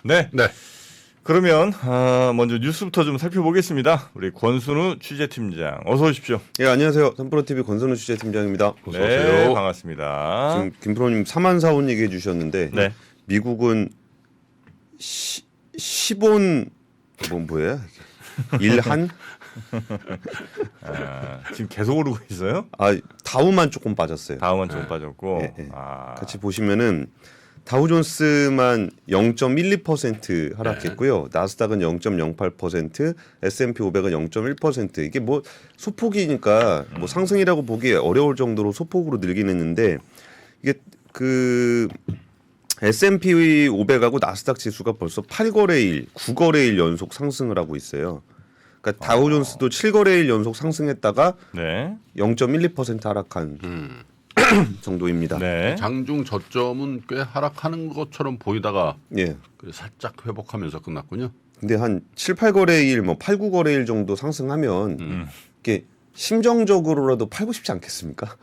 네. 네. 그러면 먼저 뉴스부터 좀 살펴보겠습니다. 우리 권순우 취재팀장 어서 오십시오. 예, 안녕하세요. 삼프로TV 권선우 취재팀장입니다. 어서 네, 오세요. 반갑습니다. 지금 김프로님 4만 사원 얘기해 주셨는데 네. 미국은 10원 뭐예요? 일한? 지금 계속 오르고 있어요? 다우만 조금 빠졌어요. 다음은 좀 빠졌고. 네, 네. 아, 같이 보시면은 다우존스만 0.12% 하락했고요. 나스닥은 0.08%, S&P 500은 0.1%. 이게 뭐 소폭이니까 뭐 상승이라고 보기 어려울 정도로 소폭으로 늘긴 했는데 이게 그 S&P 500하고 나스닥 지수가 벌써 8거래일, 9거래일 연속 상승을 하고 있어요. 그러니까 다우존스도 7거래일 연속 상승했다가 네. 0.12% 하락한 정도입니다. 네. 장중 저점은 꽤 하락하는 것처럼 보이다가 예. 살짝 회복하면서 끝났군요. 근데 한 7, 8거래일 뭐 8, 9거래일 정도 상승하면 이게 심정적으로라도 팔고 싶지 않겠습니까?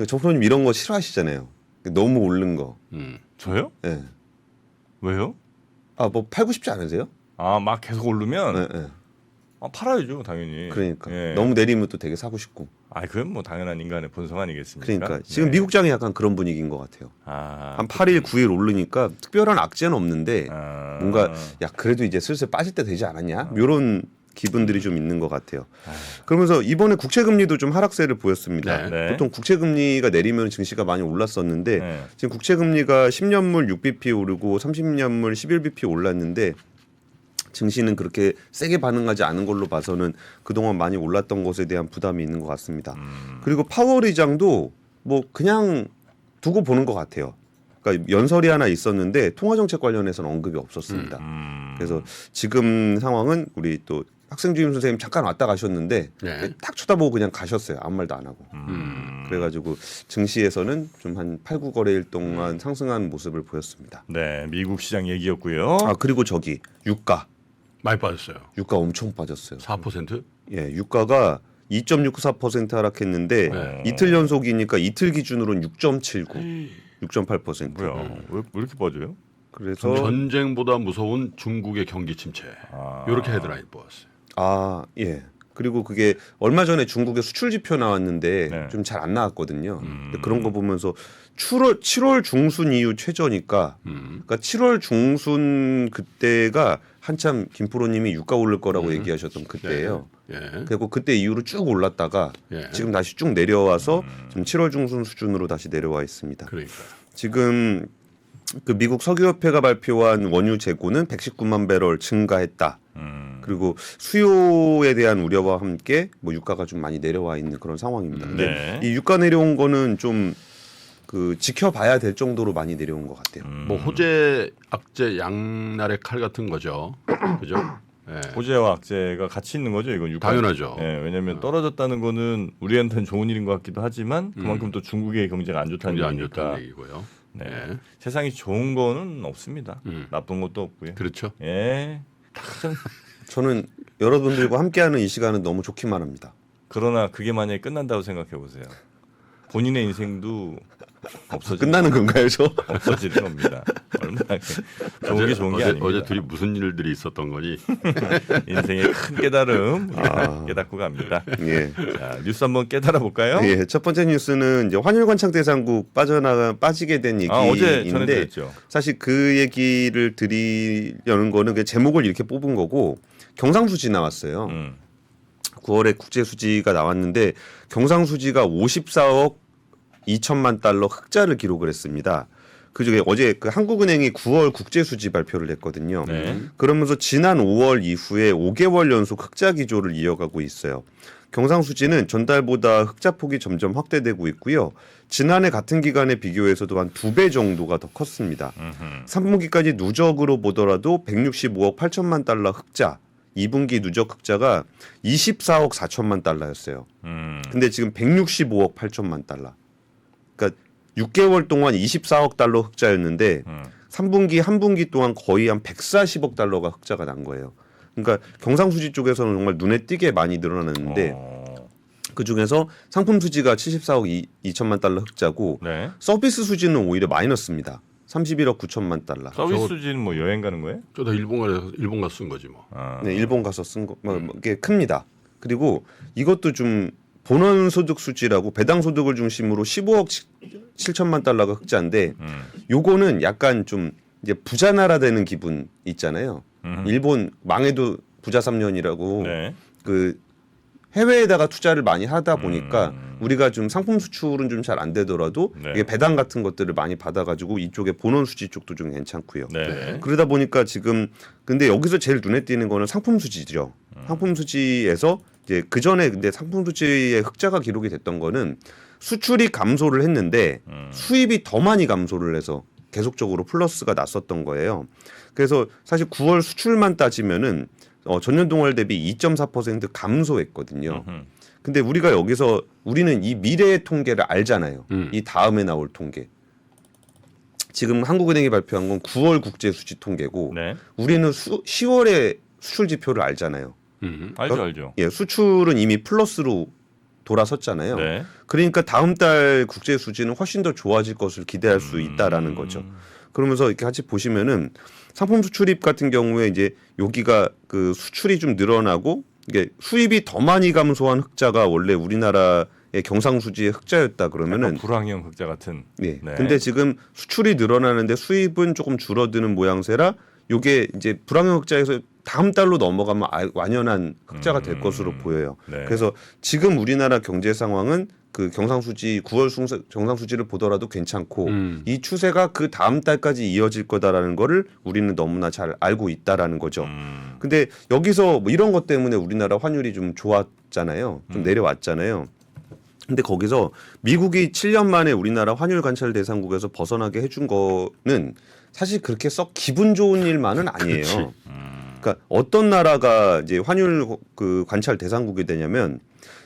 정프로님 이런 거 싫어하시잖아요. 너무 오른 거. 저요? 예. 왜요? 뭐 팔고 싶지 않으세요? 막 계속 오르면 예, 예. 팔아야죠, 당연히. 그러니까 예. 너무 내리면 또 되게 사고 싶고. 그건 뭐 당연한 인간의 본성 아니겠습니까? 그러니까 지금 네. 미국장이 약간 그런 분위기인 것 같아요. 한 8일, 9일 오르니까 특별한 악재는 없는데 뭔가 야 그래도 이제 슬슬 빠질 때 되지 않았냐? 이런 기분들이 좀 있는 것 같아요. 그러면서 이번에 국채금리도 좀 하락세를 보였습니다. 네. 보통 국채금리가 내리면 증시가 많이 올랐었는데 네. 지금 국채금리가 10년물 6bp 오르고 30년물 11bp 올랐는데 증시는 그렇게 세게 반응하지 않은 걸로 봐서는 그동안 많이 올랐던 것에 대한 부담이 있는 것 같습니다. 그리고 파월 의장도 뭐 그냥 두고 보는 것 같아요. 그러니까 연설이 하나 있었는데 통화정책 관련해서는 언급이 없었습니다. 그래서 지금 상황은 우리 또 학생주임 선생님 잠깐 왔다 가셨는데 네. 딱 쳐다보고 그냥 가셨어요. 아무 말도 안 하고. 그래가지고 증시에서는 좀 한 8, 9거래일 동안 상승하는 모습을 보였습니다. 네, 미국 시장 얘기였고요. 그리고 저기 유가. 많이 빠졌어요. 유가 엄청 빠졌어요. 4%? 예, 유가가 2.64% 하락했는데 네. 이틀 연속이니까 이틀 기준으로는 6.79, 6.8%. 뭐야? 왜 이렇게 빠져요? 그래서 전쟁보다 무서운 중국의 경기 침체. 이렇게 헤드라인 뽑았어요. 예. 그리고 그게 얼마 전에 중국의 수출 지표 나왔는데 네. 좀 잘 안 나왔거든요. 근데 그런 거 보면서 7월 중순 이후 최저니까 그러니까 7월 중순 그때가 한참 김프로님이 유가 오를 거라고 얘기하셨던 그때예요. 예. 그리고 그때 이후로 쭉 올랐다가 예. 지금 다시 쭉 내려와서 지금 7월 중순 수준으로 다시 내려와 있습니다. 그러니까. 지금 그 미국 석유협회가 발표한 원유 재고는 119만 배럴 증가했다. 그리고 수요에 대한 우려와 함께 뭐 유가가 좀 많이 내려와 있는 그런 상황입니다. 근데 네. 이 유가 내려온 거는 좀 그 지켜봐야 될 정도로 많이 내려온 것 같아요. 뭐 호재, 악재, 양날의 칼 같은 거죠. 그죠? 예. 호재와 악재가 같이 있는 거죠, 이건 유가. 당연하죠. 예, 왜냐하면 떨어졌다는 거는 우리한테는 좋은 일인 것 같기도 하지만 그만큼 또 중국의 경제가 안 좋다는 경제 안 얘기니까. 좋다는 얘기고요. 네. 예. 세상이 좋은 거는 없습니다. 나쁜 것도 없고요. 그렇죠. 예. 저는 여러분들과 함께하는 이 시간은 너무 좋기만 합니다. 그러나 그게 만약에 끝난다고 생각해 보세요. 본인의 인생도 끝나는 건가요, 저? 없어지는 겁니다. 얼마나 좋은 게 좋은 게 아닙니다. 어제 둘이 무슨 일들이 있었던 거니? 인생의 큰 깨달음 깨닫고 갑니다. 예. 자, 뉴스 한번 깨달아 볼까요? 예, 첫 번째 뉴스는 이제 환율 관창 대상국 빠지게 된 어제 얘기인데 전해드렸죠. 사실 그 얘기를 드리려는 거는 그 제목을 이렇게 뽑은 거고 경상수지 나왔어요. 9월에 국제수지가 나왔는데 경상수지가 54억 2천만 달러 흑자를 기록을 했습니다. 그중에 어제 그 한국은행이 9월 국제수지 발표를 했거든요. 네. 그러면서 지난 5월 이후에 5개월 연속 흑자 기조를 이어가고 있어요. 경상수지는 전달보다 흑자 폭이 점점 확대되고 있고요. 지난해 같은 기간에 비교해서도 한 2배 정도가 더 컸습니다. 3분기까지 누적으로 보더라도 165억 8천만 달러 흑자, 2분기 누적 흑자가 24억 4천만 달러였어요. 근데 지금 165억 8천만 달러. 그러니까 6개월 동안 24억 달러 흑자였는데 3분기 한 분기 동안 거의 한 140억 달러가 흑자가 난 거예요. 그러니까 경상수지 쪽에서는 정말 눈에 띄게 많이 늘어났는데 그중에서 상품 수지가 74억 2천만 달러 흑자고 네. 서비스 수지는 오히려 마이너스입니다. 31억 9천만 달러. 서비스 수지는 뭐 여행 가는 거예요? 저다 일본 가서 쓴 거지 뭐. 네, 일본 가서 쓴 거, 게 큽니다. 그리고 이것도 좀 본원 소득 수지라고 배당 소득을 중심으로 15억 7천만 달러가 흑자인데, 요거는 약간 좀 이제 부자 나라 되는 기분 있잖아요. 일본 망해도 부자 3년이라고 네. 그 해외에다가 투자를 많이 하다 보니까 우리가 좀 상품 수출은 좀 잘 안 되더라도 네. 이게 배당 같은 것들을 많이 받아가지고 이쪽에 본원 수지 쪽도 좀 괜찮고요. 네. 그러다 보니까 지금 근데 여기서 제일 눈에 띄는 거는 상품 수지죠. 상품 수지에서 이제 그 전에 근데 상품 수지의 흑자가 기록이 됐던 거는 수출이 감소를 했는데 수입이 더 많이 감소를 해서 계속적으로 플러스가 났었던 거예요. 그래서 사실 9월 수출만 따지면은 전년 동월 대비 2.4% 감소했거든요. 근데 우리가 여기서 우리는 이 미래의 통계를 알잖아요. 이 다음에 나올 통계. 지금 한국은행이 발표한 건 9월 국제 수지 통계고 네. 우리는 10월에 수출 지표를 알잖아요. 알죠. 예, 수출은 이미 플러스로 돌아섰잖아요. 네. 그러니까 다음 달 국제 수지는 훨씬 더 좋아질 것을 기대할 수 있다라는 거죠. 그러면서 이렇게 같이 보시면은 상품 수출입 같은 경우에 이제 여기가 그 수출이 좀 늘어나고 이게 수입이 더 많이 감소한 흑자가 원래 우리나라의 경상수지의 흑자였다 그러면은 약간 불황형 흑자 같은. 네. 네. 근데 지금 수출이 늘어나는데 수입은 조금 줄어드는 모양새라 요게 이제 불황형 흑자에서 다음 달로 넘어가면 완연한 흑자가 될 것으로 보여요. 네. 그래서 지금 우리나라 경제 상황은 그 경상수지 9월 경상수지를 보더라도 괜찮고 이 추세가 그 다음 달까지 이어질 거다라는 거를 우리는 너무나 잘 알고 있다라는 거죠. 근데 여기서 뭐 이런 것 때문에 우리나라 환율이 좀 좋았잖아요. 좀 내려왔잖아요. 근데 거기서 미국이 7년 만에 우리나라 환율 관찰 대상국에서 벗어나게 해준 거는 사실 그렇게 썩 기분 좋은 일만은 아니에요. 그러니까 어떤 나라가 이제 환율 그 관찰 대상국이 되냐면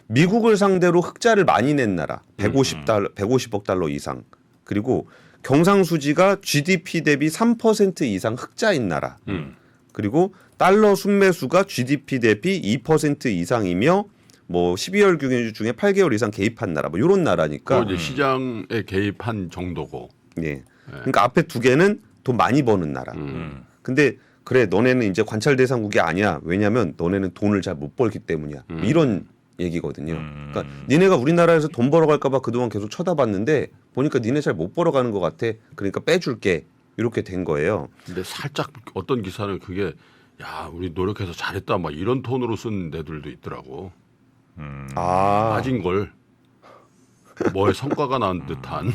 미국을 상대로 흑자를 많이 낸 나라 150억 달러 이상 그리고 경상수지가 GDP 대비 3% 이상 흑자인 나라 그리고 달러 순매수가 GDP 대비 2% 이상이며 뭐 12월 경유 중에 8개월 이상 개입한 나라 뭐 이런 나라니까 이제 시장에 개입한 정도고. 예. 그러니까 앞에 두 개는 돈 많이 버는 나라. 근데 그래 너네는 이제 관찰 대상국이 아니야. 왜냐면 너네는 돈을 잘 못 벌기 때문이야. 이런 얘기거든요. 그러니까 니네가 우리나라에서 돈 벌어갈까 봐 그동안 계속 쳐다봤는데 보니까 니네 잘 못 벌어가는 것 같아. 그러니까 빼줄게. 이렇게 된 거예요. 근데 살짝 어떤 기사는 그게 야 우리 노력해서 잘했다 막 이런 톤으로 쓴 데들도 있더라고. 빠진 걸 뭐에 성과가 난 듯한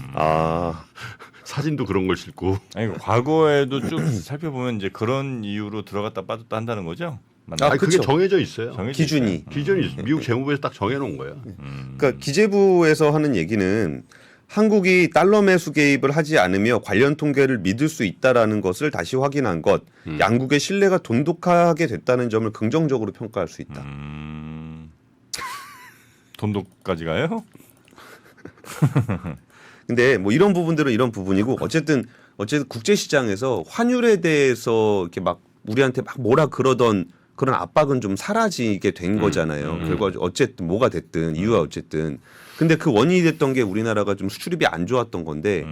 사진도 그런 걸 싣고. 아니 과거에도 쭉 살펴보면 이제 그런 이유로 들어갔다 빠졌다 한다는 거죠. 맞나요? 아니, 그게 그쵸. 정해져 있어요. 정해져 기준이. 있어요? 기준이 미국 재무부에서 딱 정해놓은 거야. 그러니까 기재부에서 하는 얘기는 한국이 달러 매수 개입을 하지 않으며 관련 통계를 믿을 수 있다라는 것을 다시 확인한 것, 양국의 신뢰가 돈독하게 됐다는 점을 긍정적으로 평가할 수 있다. 돈독까지 가요? 근데 뭐 이런 부분들은 이런 부분이고 어쨌든 국제 시장에서 환율에 대해서 이렇게 막 우리한테 막 뭐라 그러던 그런 압박은 좀 사라지게 된 거잖아요. 결과 어쨌든 뭐가 됐든 이유가 어쨌든. 근데 그 원인이 됐던 게 우리나라가 좀 수출입이 안 좋았던 건데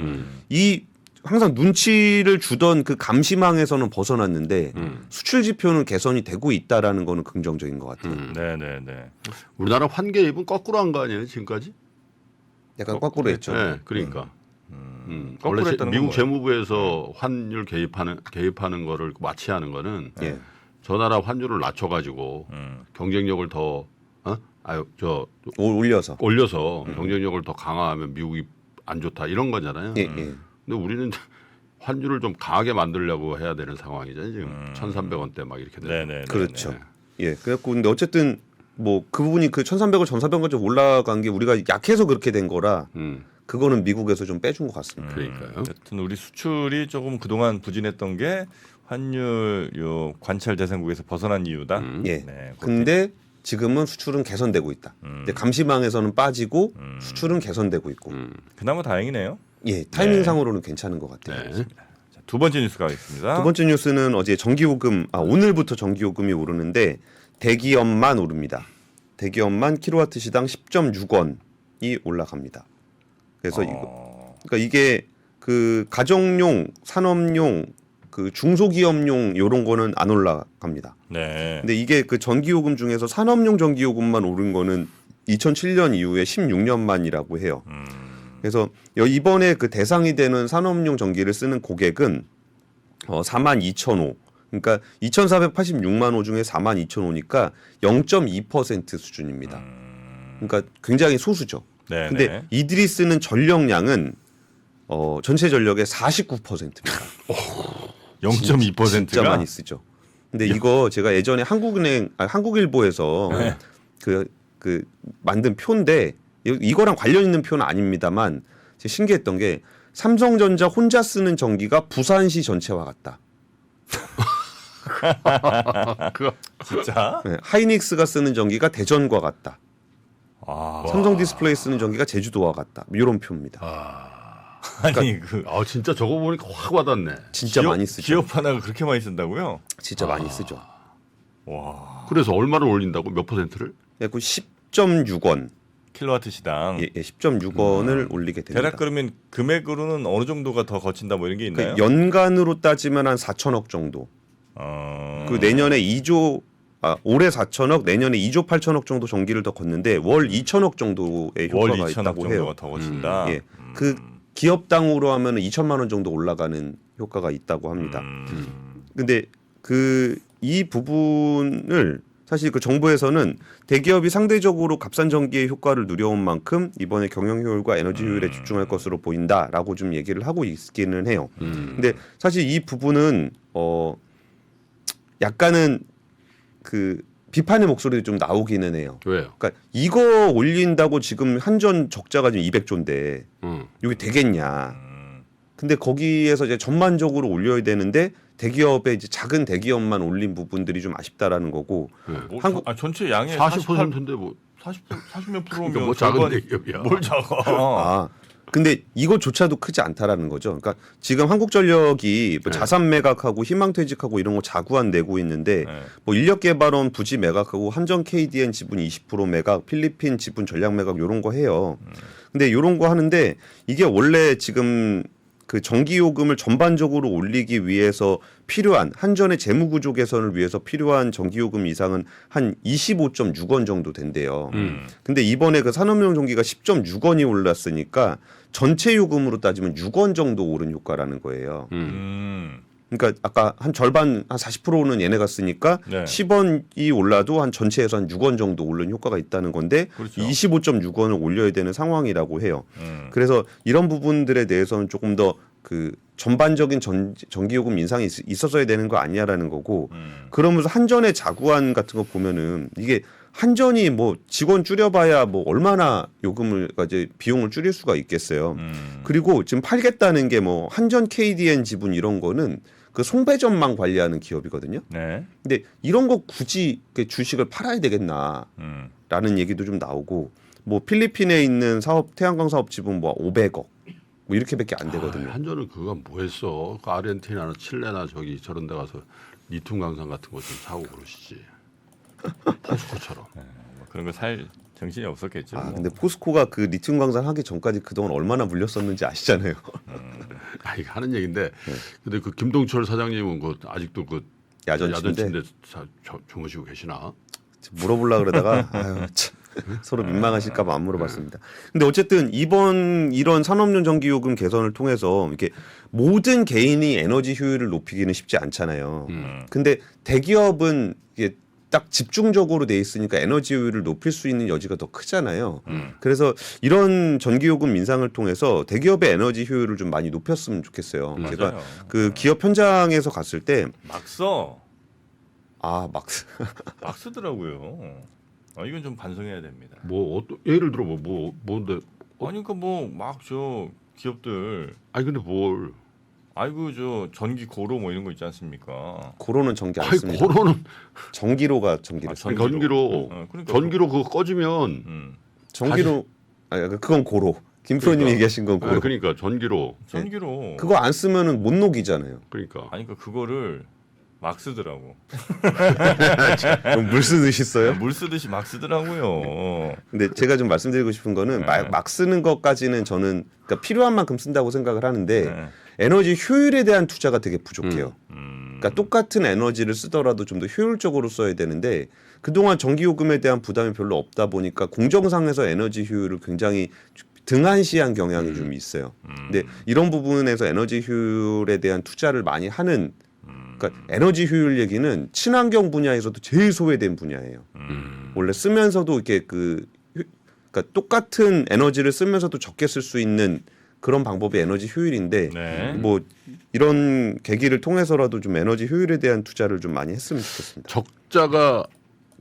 이 항상 눈치를 주던 그 감시망에서는 벗어났는데 수출 지표는 개선이 되고 있다라는 거는 긍정적인 것 같아요. 네네네. 우리나라 환개입은 거꾸로 한 거 아니에요 지금까지? 약간 거꾸로 했죠. 네, 그러니까. 거꾸로 원래 했다는 건 미국 뭐예요? 재무부에서 환율 개입하는 거를 마취하는 거는 예. 저 나라 환율을 낮춰가지고 경쟁력을 더 올려서. 올려서 경쟁력을 더 강화하면 미국이 안 좋다 이런 거잖아요. 예, 예. 근데 우리는 환율을 좀 강하게 만들려고 해야 되는 상황이잖아요. 지금 1,300원대 막 이렇게 되는. 네네. 그렇죠. 예. 그래갖고 근데 어쨌든 뭐 그 부분이 그 1,300원, 1,400원까지 올라간 게 우리가 약해서 그렇게 된 거라 그거는 미국에서 좀 빼준 것 같습니다. 그러니까요. 여튼 우리 수출이 조금 그동안 부진했던 게 환율 요 관찰 대상국에서 벗어난 이유다. 예. 네, 근데 지금은 수출은 개선되고 있다. 근데 감시망에서는 빠지고 수출은 개선되고 있고. 그나마 다행이네요. 예, 타이밍상으로는 괜찮은 것 같아요. 네. 자, 두 번째 뉴스 가겠습니다. 두 번째 뉴스는 어제 전기요금 오늘부터 전기요금이 오르는데 대기업만 오릅니다. 대기업만 킬로와트 시당 10.6원이 올라갑니다. 그래서 그러니까 이게 그 가정용, 산업용, 그 중소기업용 요런 거는 안 올라갑니다. 네. 근데 이게 그 전기요금 중에서 산업용 전기요금만 오른 거는 2007년 이후에 16년만이라고 해요. 그래서 이번에 그 대상이 되는 산업용 전기를 쓰는 고객은 42,000호. 그러니까 2,486만 호 중에 42,000호니까 0.2% 수준입니다. 그러니까 굉장히 소수죠. 네. 근데 이들이 쓰는 전력량은 전체 전력의 49%입니다. 0.2%가 진짜 많이 쓰죠. 근데 이거 제가 예전에 한국일보에서 네. 그 만든 표인데 이거랑 관련 있는 표는 아닙니다만 신기했던 게 삼성전자 혼자 쓰는 전기가 부산시 전체와 같다. 그거 진짜? 네, 하이닉스가 쓰는 전기가 대전과 같다. 아, 삼성 디스플레이 쓰는 전기가 제주도와 같다. 이런 표입니다. 아니 그 진짜 저거 보니까 확 와닿네. 진짜 많이 쓰죠. 기업 하나가 그렇게 많이 쓴다고요? 진짜 많이 쓰죠. 와, 그래서 얼마를 올린다고 몇 %를? 네, 그 10.6원, 킬로와트 시당. 10.6원을 올리게 됩니다. 대략 그러면 금액으로는 어느 정도가 더 거친다 뭐 이런 게 그 있나요? 연간으로 따지면 한 4천억 정도. 그 내년에 2조 올해 4천억, 내년에 2조 8천억 정도 전기를 더 걷는데 월 2천억 정도의 월 효과가 2천억 있다고 정도가 해요. 더 거친다. 예, 그 기업당으로 하면 2천만 원 정도 올라가는 효과가 있다고 합니다. 근데 이 부분을 사실 그 정부에서는 대기업이 상대적으로 값싼 전기의 효과를 누려온 만큼 이번에 경영 효율과 에너지 효율에 집중할 것으로 보인다라고 좀 얘기를 하고 있기는 해요. 근데 사실 이 부분은 약간은 그 비판의 목소리도 좀 나오기는 해요. 왜요? 그러니까 이거 올린다고 지금 한전 적자가 지금 200조인데 이게 되겠냐? 근데 거기에서 이제 전반적으로 올려야 되는데 대기업의 이제 작은 대기업만 올린 부분들이 좀 아쉽다라는 거고. 뭐, 한국- 전체 양의 40%인데 뭐 40몇 프로면 그러니까 뭐 작은 대기업이야. 뭘 작아? 근데 이것조차도 크지 않다라는 거죠. 그러니까 지금 한국전력이 뭐 자산 매각하고 희망퇴직하고 이런 거 자구안 내고 있는데 네. 뭐 인력개발원 부지 매각하고 한전 KDN 지분 20% 매각, 필리핀 지분 전략 매각 이런 거 해요. 근데 이런 거 하는데 이게 원래 지금 그 전기요금을 전반적으로 올리기 위해서 필요한 한전의 재무구조 개선을 위해서 필요한 전기요금 이상은 한 25.6원 정도 된대요. 근데 이번에 그 산업용 전기가 10.6원이 올랐으니까 전체 요금으로 따지면 6원 정도 오른 효과라는 거예요. 그러니까 아까 한 절반 한 40%는 얘네가 쓰니까 네. 10원이 올라도 한 전체에서 한 6원 정도 오른 효과가 있다는 건데 그렇죠. 25.6원을 올려야 되는 상황이라고 해요. 그래서 이런 부분들에 대해서는 조금 더 그 전반적인 전기요금 인상이 있었어야 되는 거 아니야라는 거고 그러면서 한전의 자구안 같은 거 보면은 이게 한전이 뭐 직원 줄여봐야 뭐 얼마나 요금을 이제 비용을 줄일 수가 있겠어요. 그리고 지금 팔겠다는 게 뭐 한전 KDN 지분 이런 거는 그 송배전망 관리하는 기업이거든요. 네. 근데 이런 거 굳이 주식을 팔아야 되겠나라는 얘기도 좀 나오고 뭐 필리핀에 있는 사업 태양광 사업 지분 뭐 500억 뭐 이렇게밖에 안 되거든요. 한전은 그거 뭐 했어? 그 아르헨티나나 칠레나 저기 저런 데 가서 리튬 강산 같은 거 좀 사고 그러시지. 포스코처럼. 뭐 그런 거 살 정신이 없었겠죠. 뭐. 근데 포스코가 그 리튬 광산 하기 전까지 그동안 얼마나 물렸었는지 아시잖아요. 이거 하는 얘기인데 근데 그 김동철 사장님은 그 아직도 그 야전친데 주무시고 계시나? 물어보려고 그러다가 아유, 참, 서로 민망하실까 봐 안 물어봤습니다. 근데 어쨌든 이번 이런 산업용 전기요금 개선을 통해서 이렇게 모든 개인이 에너지 효율을 높이기는 쉽지 않잖아요. 근데 대기업은 이게 딱 집중적으로 돼 있으니까 에너지 효율을 높일 수 있는 여지가 더 크잖아요. 그래서 이런 전기요금 인상을 통해서 대기업의 에너지 효율을 좀 많이 높였으면 좋겠어요. 맞아요. 제가 그 기업 현장에서 갔을 때 막 써. 막 쓰더라고요. 이건 좀 반성해야 됩니다. 뭐 예를 들어 뭔데? 아니 그러니까 뭐 막 저 기업들 아니 근데 뭘? 아이고 저 전기 고로 뭐 이런 거 있지 않습니까? 고로는 전기 안 아니 씁니다. 고로는 전기로가 전기를 써요. 전기로 그러니까 전기로 그거 꺼지면 전기로 그건 고로. 김프로님 그러니까. 얘기하신 건 고로. 그러니까 전기로 전기로 그거 안 쓰면은 못 녹이잖아요. 그러니까 아니 그러니까 그거를 막 쓰더라고. 물 쓰듯이 써요? 물 쓰듯이 막 쓰더라고요. 근데 제가 좀 말씀드리고 싶은 거는 막 쓰는 것까지는 저는 그러니까 필요한 만큼 쓴다고 생각을 하는데 네. 에너지 효율에 대한 투자가 되게 부족해요. 그러니까 똑같은 에너지를 쓰더라도 좀 더 효율적으로 써야 되는데 그동안 전기요금에 대한 부담이 별로 없다 보니까 공정상에서 에너지 효율을 굉장히 등한시한 경향이 좀 있어요. 근데 이런 부분에서 에너지 효율에 대한 투자를 많이 하는 그러니까 에너지 효율 얘기는 친환경 분야에서도 제일 소외된 분야예요. 원래 쓰면서도 이렇게 그러니까 똑같은 에너지를 쓰면서도 적게 쓸 수 있는 그런 방법이 에너지 효율인데 네. 뭐 이런 계기를 통해서라도 좀 에너지 효율에 대한 투자를 좀 많이 했으면 좋겠습니다. 적자가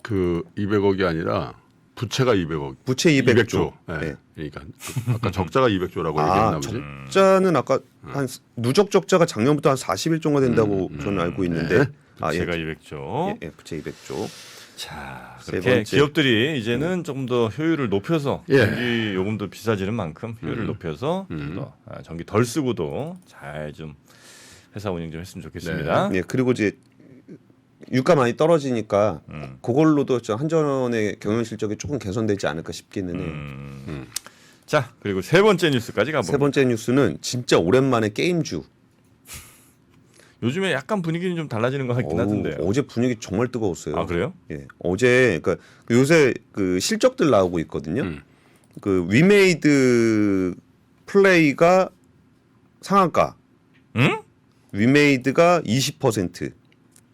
그 200억이 아니라 부채가 200억. 부채 200조. 네. 네. 그러니까 아까 적자가 200조라고 얘기했나 보지. 적자는 아까 한 누적 적자가 작년부터 한 40일 정도 된다고 저는 알고 있는데 부채가 200조. 예, 부채 200조. 자, 세 그렇게 번째. 기업들이 이제는 조금 더 효율을 높여서 예. 전기 요금도 비싸지는 만큼 효율을 높여서 좀 더 전기 덜 쓰고도 잘 좀 회사 운영 좀 했으면 좋겠습니다. 예, 그리고 이제 유가 많이 떨어지니까 그걸로도 저 한전의 경영 실적이 조금 개선되지 않을까 싶기는 해요. 자, 그리고 세 번째 뉴스까지 가봅니다. 세 번째 뉴스는 진짜 오랜만에 게임주. 요즘에 약간 분위기는 좀 달라지는 것 같긴 하던데요. 어제 분위기 정말 뜨거웠어요. 아, 그래요? 예, 어제 그러니까 요새 그 실적들 나오고 있거든요. 그 위메이드 플레이가 상한가, 응? 위메이드가 20%,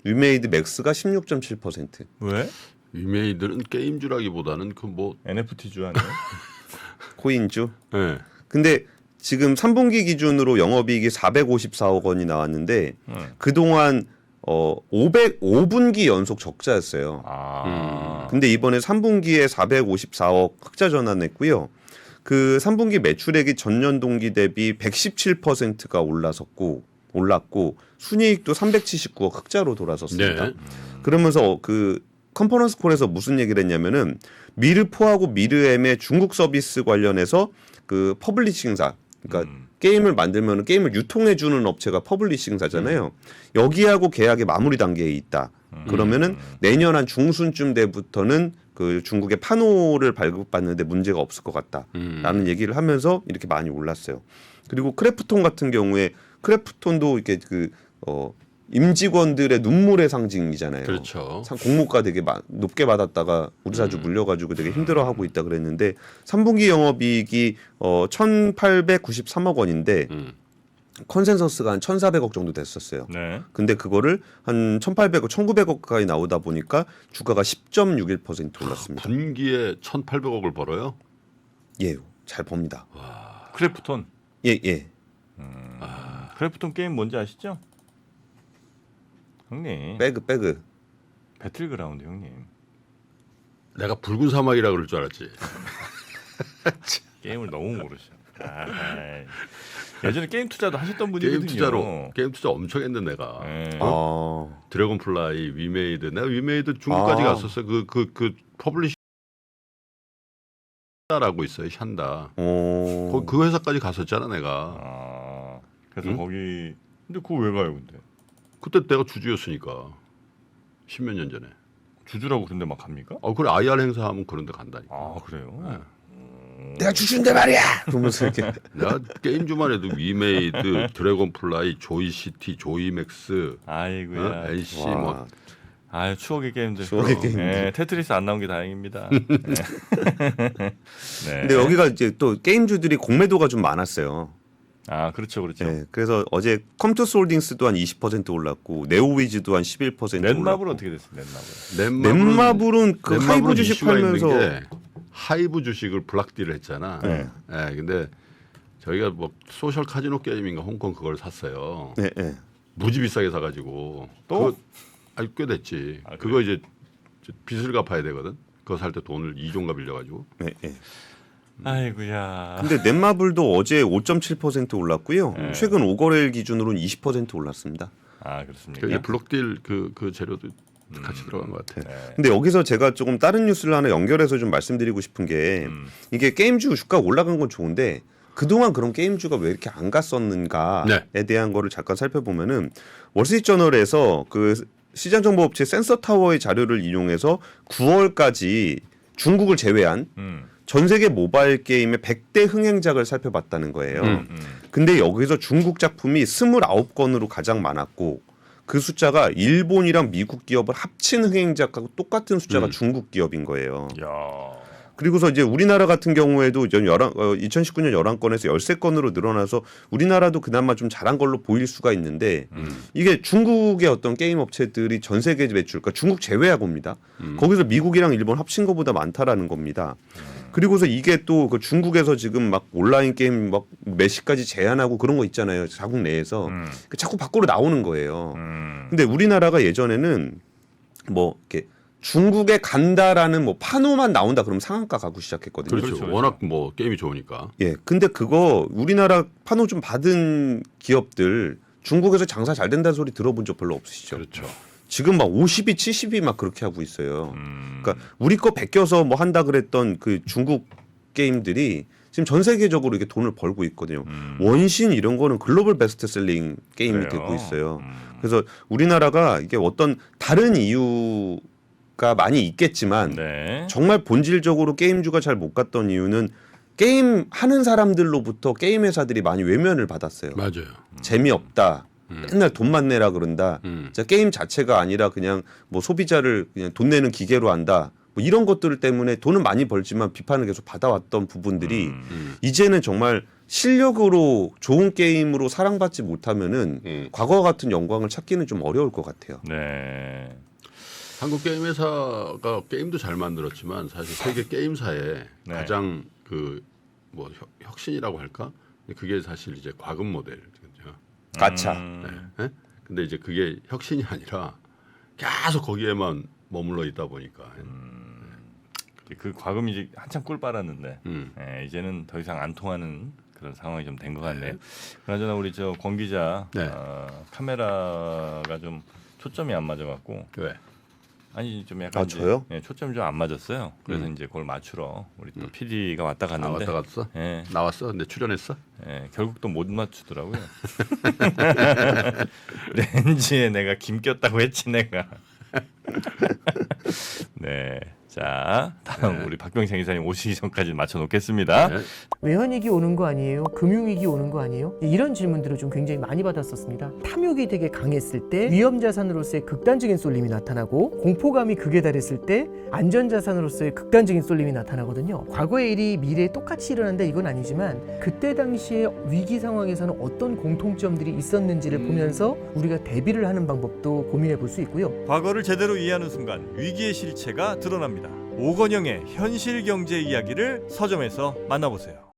위메이드 맥스가 16.7%. 왜? 위메이들은 게임주라기보다는 그 뭐 NFT주 아니에요? 코인주. 예. 근데 지금 3분기 기준으로 영업이익이 454억 원이 나왔는데 그동안 505분기 연속 적자였어요. 아. 근데 이번에 3분기에 454억 흑자 전환했고요. 그 3분기 매출액이 전년 동기 대비 117%가 올랐고 순이익도 379억 흑자로 돌아섰습니다. 네. 그러면서 그 컨퍼런스 콜에서 무슨 얘기를 했냐면은 미르포하고 미르엠의 중국 서비스 관련해서 그 퍼블리싱사 그러니까 게임을 만들면 게임을 유통해 주는 업체가 퍼블리싱사잖아요. 여기하고 계약이 마무리 단계에 있다. 그러면은 내년 한 중순쯤 때부터는 그 중국의 판호를 발급받는데 문제가 없을 것 같다라는 얘기를 하면서 이렇게 많이 올랐어요. 그리고 크래프톤 같은 경우에 크래프톤도 이렇게 임직원들의 눈물의 상징이잖아요. 그렇죠. 공모가 되게 높게 받았다가 우리 사주 물려가지고 되게 힘들어하고 있다 그랬는데 3분기 영업이익이 1,893억 원인데 컨센서스가 한 1,400억 정도 됐었어요. 네. 근데 그거를 한 1,800억, 1,900억 가까이 나오다 보니까 주가가 10.61% 올랐습니다. 분기에 1,800억을 벌어요? 예, 잘 봅니다. 크래프톤. 예, 예. 크래프톤 게임 뭔지 아시죠? 형님. 배그. 배틀그라운드 형님. 내가 붉은 사막이라 그럴 줄 알았지. 게임을 너무 모르셔. 예전에 게임 투자도 하셨던 분이거든요. 게임 투자 엄청 했는데 내가. 네. 드래곤플라이, 위메이드. 내가 위메이드 중국까지 갔었어. 그 퍼블리셔라고 있어요. 샨다. 그 회사까지 갔었잖아 내가. 그래서 응? 거기 근데 그거 왜 가요, 근데? 그때 내가 주주였으니까. 10몇 년 전에. 주주라고 근데 막 갑니까? 그래 IR 행사하면 그런 데 간다니까. 아, 그래요? 내가 주주인데 말이야. 그러면서 이렇게 내가 게임주만 해도 위메이드, 드래곤플라이, 조이시티, 조이맥스, 아이고야. NC 와. 뭐 아유, 추억의 게임들. 추억의 게임들. 네, 테트리스 안 나온 게 다행입니다. 네. 근데 여기가 이제 또 게임주들이 공매도가 좀 많았어요. 아, 그렇죠. 네, 그래서 어제 컴투스 홀딩스도 한 20% 올랐고 네오위즈도 한 11% 넷마블 올랐고. 어떻게 됐어요? 넷마블. 넷마블은 그 넷마블은 하이브 주식 이슈가 있는 팔면서 게 하이브 주식을 블락딜을 했잖아. 네. 근데 저희가 뭐 소셜 카지노 게임인가 홍콩 그걸 샀어요. 네, 네. 무지 비싸게 사가지고 또? 꽤 됐지. 아, 그거 이제 빚을 갚아야 되거든. 그거 살 때 돈을 2종가 빌려가지고. 네, 네. 아이고야. 근데 넷마블도 어제 5.7% 올랐고요. 네. 최근 5거래일 기준으로는 20% 올랐습니다. 아, 그렇습니까? 그 블록딜 그 재료도 같이 들어간 것 같아. 네. 근데 여기서 제가 조금 다른 뉴스를 하나 연결해서 좀 말씀드리고 싶은 게 이게 게임주 주가 올라간 건 좋은데 그동안 그런 게임주가 왜 이렇게 안 갔었는가에 네. 대한 거를 잠깐 살펴보면은 월스트리트저널에서 그 시장정보업체 센서타워의 자료를 인용해서 9월까지 중국을 제외한 전 세계 모바일 게임의 100대 흥행작을 살펴봤다는 거예요. 근데 여기서 중국 작품이 29건으로 가장 많았고 그 숫자가 일본이랑 미국 기업을 합친 흥행작하고 똑같은 숫자가 중국 기업인 거예요. 야. 그리고서 이제 우리나라 같은 경우에도 2019년 11건에서 13건으로 늘어나서 우리나라도 그나마 좀 잘한 걸로 보일 수가 있는데 이게 중국의 어떤 게임 업체들이 전 세계 매출, 그러니까 중국 제외하고입니다. 거기서 미국이랑 일본 합친 것보다 많다라는 겁니다. 그리고서 이게 또 그 중국에서 지금 막 온라인 게임 막 몇 시까지 제한하고 그런 거 있잖아요. 자국 내에서 자꾸 밖으로 나오는 거예요. 근데 우리나라가 예전에는 뭐 이렇게 중국에 간다라는 뭐 판호만 나온다 그러면 상한가 가고 시작했거든요. 그렇죠. 워낙 뭐 게임이 좋으니까. 예. 근데 그거 우리나라 판호 좀 받은 기업들 중국에서 장사 잘 된다는 소리 들어본 적 별로 없으시죠? 그렇죠. 지금 막 50이 70이 막 그렇게 하고 있어요. 그러니까 우리 거 베껴서 뭐 한다 그랬던 그 중국 게임들이 지금 전 세계적으로 이렇게 돈을 벌고 있거든요. 원신 이런 거는 글로벌 베스트셀링 게임이 그래요? 되고 있어요. 그래서 우리나라가 이게 어떤 다른 이유가 많이 있겠지만 네. 정말 본질적으로 게임주가 잘 못 갔던 이유는 게임 하는 사람들로부터 게임 회사들이 많이 외면을 받았어요. 맞아요. 재미없다. 맨날 돈만 내라 그런다. 진짜 게임 자체가 아니라 그냥 뭐 소비자를 그냥 돈 내는 기계로 한다. 뭐 이런 것들 때문에 돈은 많이 벌지만 비판을 계속 받아왔던 부분들이 이제는 정말 실력으로 좋은 게임으로 사랑받지 못하면은 과거와 같은 영광을 찾기는 좀 어려울 것 같아요. 네. 한국 게임 회사가 게임도 잘 만들었지만 사실 세계 게임사에 네. 가장 그 뭐 혁신이라고 할까? 그게 사실 이제 과금 모델이거든요. 가차. 네. 근데 이제 그게 혁신이 아니라 계속 거기에만 머물러 있다 보니까 그 과금이 이제 한참 꿀 빨았는데 음. 예, 이제는 더 이상 안 통하는 그런 상황이 좀 된 것 같네요. 그나저나 우리 저 권 기자 네. 카메라가 좀 초점이 안 맞아갖고 왜? 아니 좀 약간 아, 저요? 예, 초점이 좀 안 맞았어요. 그래서 이제 그걸 맞추러 우리 또 PD가 왔다 갔는데 왔다 갔어? 예, 나왔어? 근데 출연했어? 예, 결국 또 못 맞추더라고요. 렌즈에 내가 김 꼈다고 했지 내가. 네. 자, 다음 우리 박병창 이사님 오시기 전까지 맞춰 놓겠습니다. 네. 외환위기 오는 거 아니에요? 금융위기 오는 거 아니에요? 이런 질문들을 좀 굉장히 많이 받았었습니다. 탐욕이 되게 강했을 때 위험자산으로서의 극단적인 쏠림이 나타나고 공포감이 극에 달했을 때 안전자산으로서의 극단적인 쏠림이 나타나거든요. 과거의 일이 미래에 똑같이 일어난다 이건 아니지만 그때 당시에 위기 상황에서는 어떤 공통점들이 있었는지를 보면서 우리가 대비를 하는 방법도 고민해 볼 수 있고요. 과거를 제대로 이해하는 순간 위기의 실체가 드러납니다. 오건영의 현실 경제 이야기를 서점에서 만나보세요.